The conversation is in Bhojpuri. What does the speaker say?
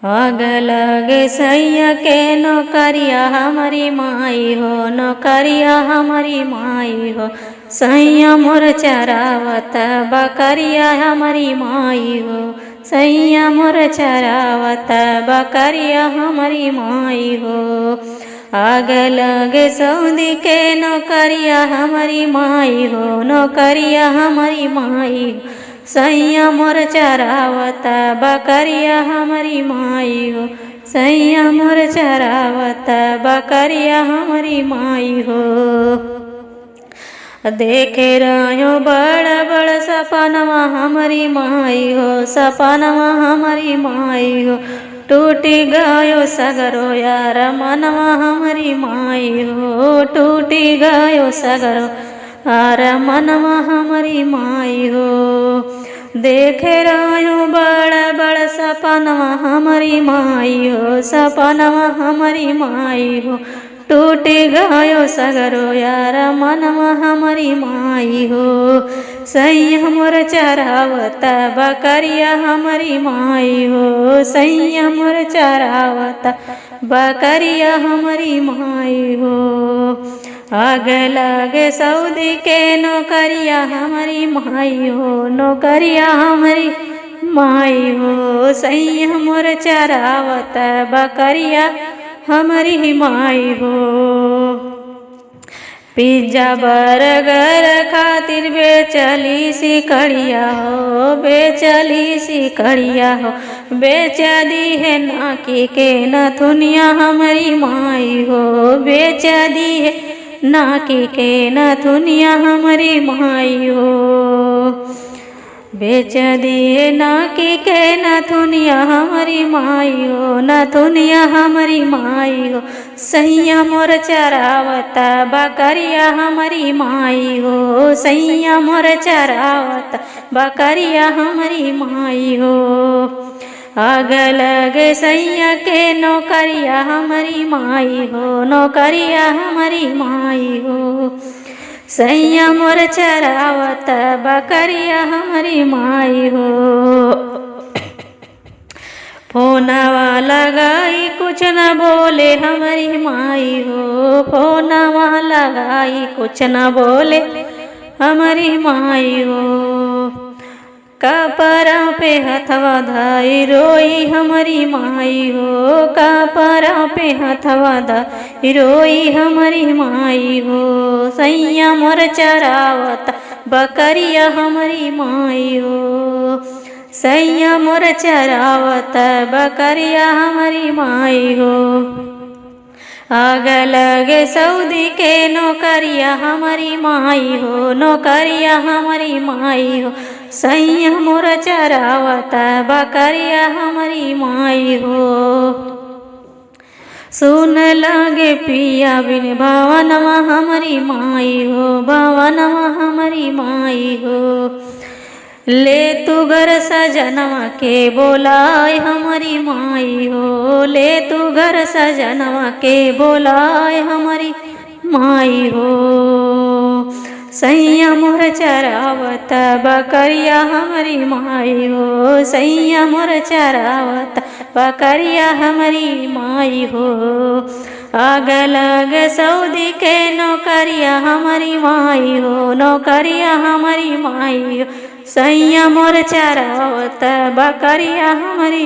आग लगे सैया के नौकरिया हमारी माई हो, नौकरिया हमारी माई हो। सैया मोर चरावत बकरिया हमारी माई हो, सैया मोर चरावत बकरिया हमारी माई हो। आग लगे सऊदी के नौकरिया हमारी माई हो, नौकरिया हमारी माई हो। सैया मोर चरावत बकरिया हमारी माई हो, सैया मोर चरावत बकरिया हमारी माई हो। देखे रहो बड़ बड़ सपनवा हमारी माई हो, सपनवा हमारी माई हो। टूटी गयो सगरो यार मनवा हमारी माई हो, टूटी गयो सगरो यार मनवा हमारी माई हो। देखे रहो बड़ बड़ सपनवा हमारी माई हो, सपनवा हमारी माई हो। टूटी गयो सगरो यार मनवा हमारी माई हो। सैया मोर चरावत बकरिया हमारी माई हो, सैया मोर चरावत बकरिया हमारी माई हो। आग लगे सऊदी के नौकरिया हमारी माई हो, नौकरिया हमारी माई हो। सैया मोर चरावत बकरिया हमारी माई हो। पिज्जा बर्गर खातिर बेचली सिकड़िया हो, बेचली सिकड़िया हो। बेच दी है नाकी के नथुनिया हमारी माई हो, बेच दी है नाकी के नथुनिया हमारी माई हो। बेच दिए नाकी के नथुनिया हमारी माई हो, नथुनिया हमारी माई हो। सैया मोर चरावत बकरिया हमारी माई हो, सैया मोर चरावत बकरिया हमारी माई हो। आग लगे सैया के नौकरिया हमारी माई हो, नौकरिया हमारी माई हो। सैया मोर चरावत बकरिया हमारी माई हो। फोनवा लगाई कुछ न बोले हमारी माई हो, फोनवा लगाई कुछ न बोले हमारी माई हो। कपरा पे हथवा धाई रोई हमारी माई हो, कपरा पे हथवा धाई रोई हमारी माई हो। सैया मोर चरावत बकरिया हमारी माई हो, सैया मोर चरावत बकरिया हमारी माई हो। आग लगे सऊदी के नौकरिया हमारी माई हो, नौकरिया हमारी माई हो। सैया मोर चरावत बकरिया हमारी माई हो। सुन लागे पिया बिन भवनवा हमारी माई हो, भवनवा हमारी माई हो। ले तू घर सजनवा के बोलाए हमारी माई हो, ले तू घर सजनवा के बोलाए हमारी माई हो। सैया मोर चरावत बकरिया हमारी माई हो, सैया मोर चरावत बकरिया हमारी माई हो। आग लग सऊदी के नौकरिया हमारी माई हो, नौकरिया हमारी माई हो। सैया मोर चरावत बकरिया हमारी